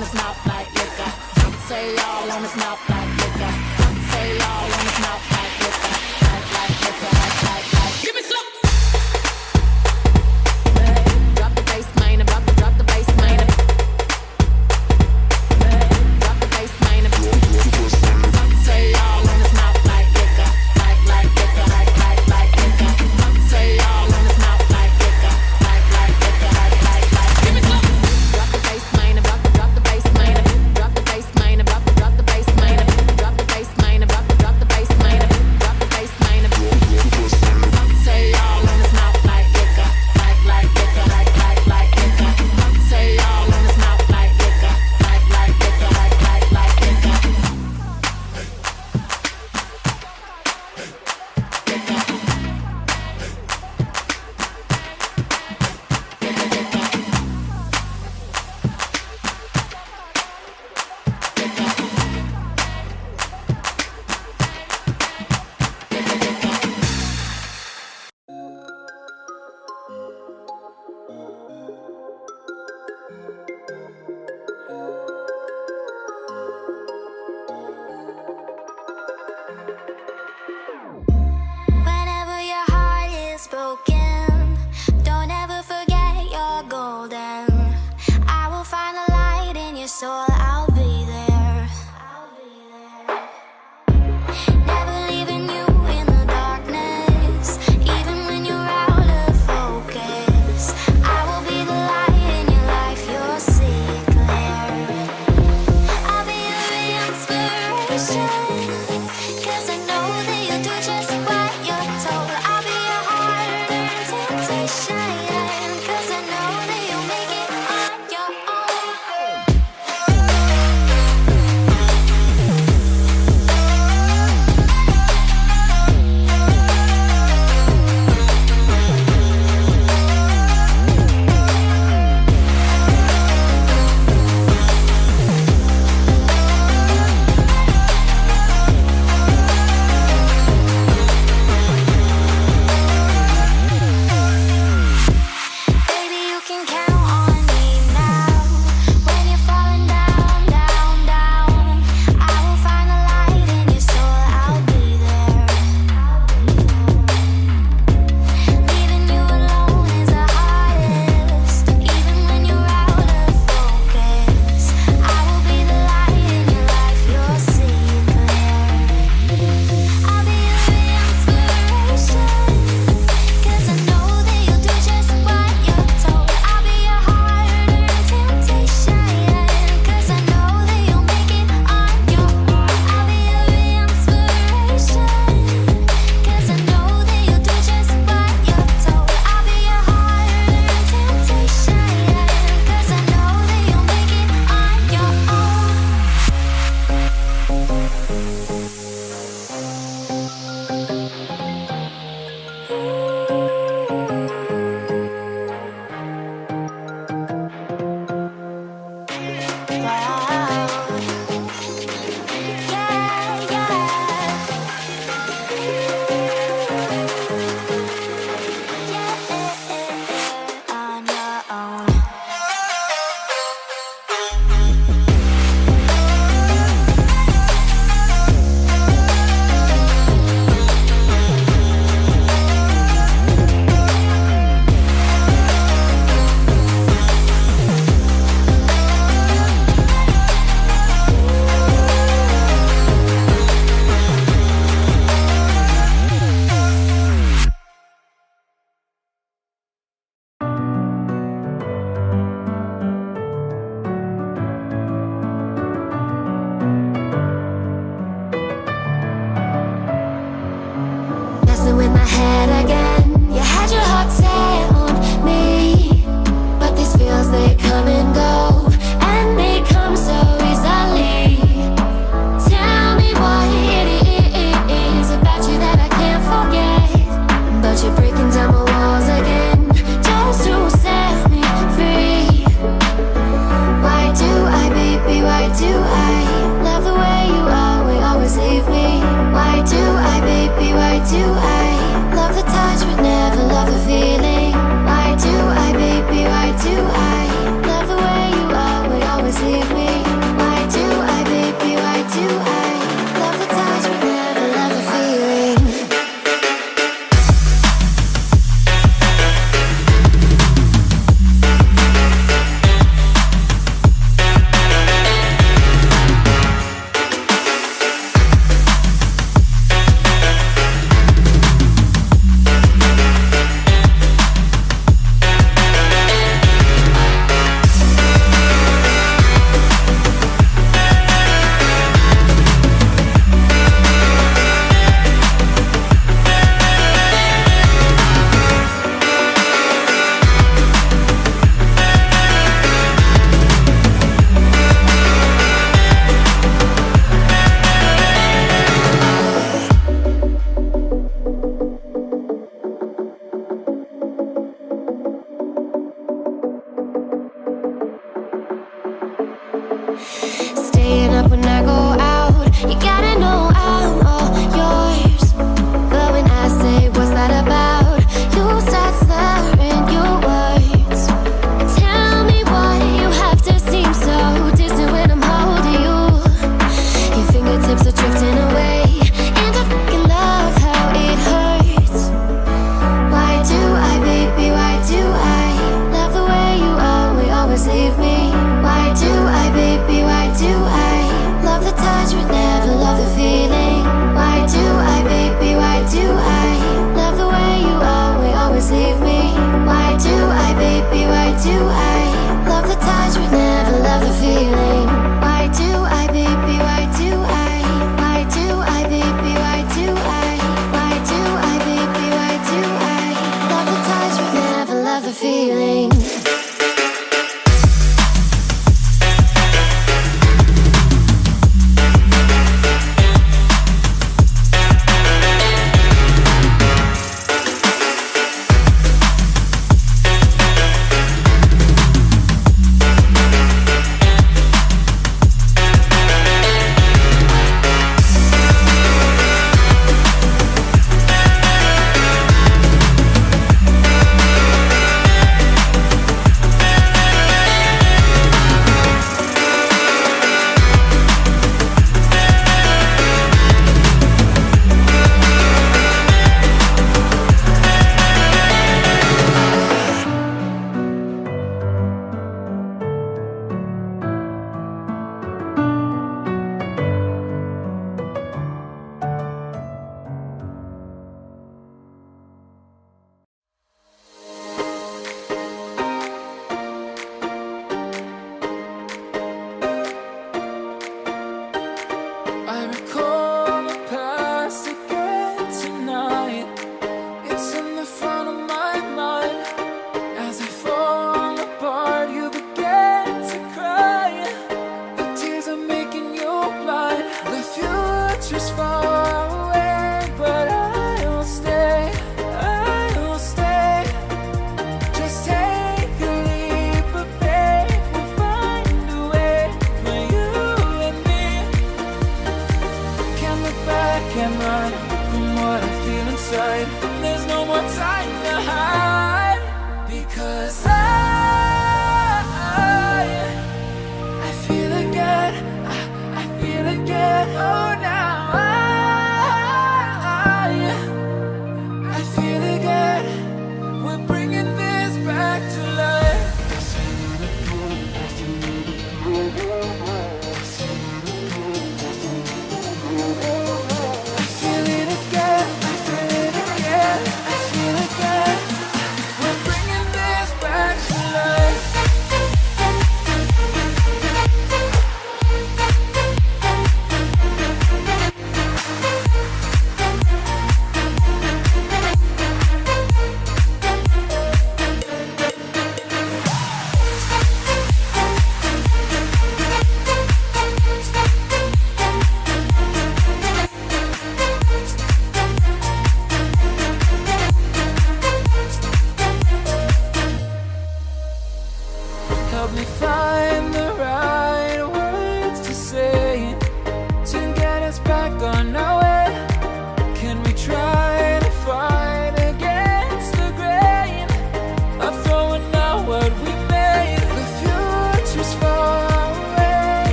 his mouth like liquor. Say y'all on his mouth like liquor. Say y'all on his mouth like liquor. Like liquor, like. Give me some. Drop the bass, man. Drop the bass, man. Drop the bass, man. Say y'all on his mouth like liquor. Like liquor, like liquor. Say y'all on his mouth like liquor. Like liquor, like. Give me some. Drop the bass, man. Drop the bass, man. Drop the bass, man. Drop the bass, man. Drop the bass, man. Drop the bass, man. Drop the bass, man. Say y'all on his mouth like liquor. Like liquor, like liquor. Say y'all on his mouth like liquor. Like liquor, like liquor. Whenever your heart is broken, don't ever forget you're golden. I will find the light in your soul, I'll be there. Never leaving you in the darkness, even when you're out of focus. I will be the light in your life, you'll see it clear. I'll be your inspiration, 'cause I know that you'll do just what you're told. I'll be your hard-earned temptation, 'cause I know that you'll make it on your own. Staying up when I go out, you gotta know I'm all yours. But when I say what's that about, you start slurring your words. Tell me why you have to seem so distant when I'm holding you. Your fingertips are drifting away, and I fucking love how it hurts. Why do I, baby, why do I love the way you always leave me? Why do I, baby, why do I love the touch but never love the feeling? Why do I, baby, why do I love the way you always leave me? Why do I, baby, why do I love the touch but never love the feeling? Why do I, baby, why do I? Why do I, baby, why do I? Why do I, baby, why do I love the touch but never love the feeling?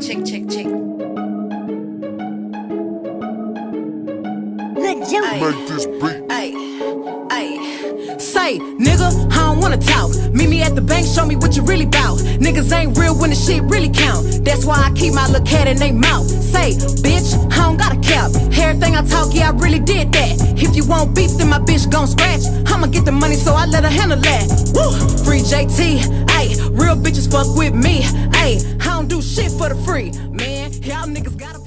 Check, check, check. Make this beat. Ay, ay. Say, nigga, I don't wanna talk. Meet me at the bank, show me what you really bout. Niggas ain't real when the shit really count. That's why I keep my little cat in they mouth. Say, bitch, I don't got a cap. Everything I talk, yeah, I really did that. If you want beef, then my bitch gon' scratch. I'ma get the money, so I let her handle that. Woo! Free JT, ayy. Real bitches fuck with me, ayy. I don't do shit for the free, man. Y'all niggas gotta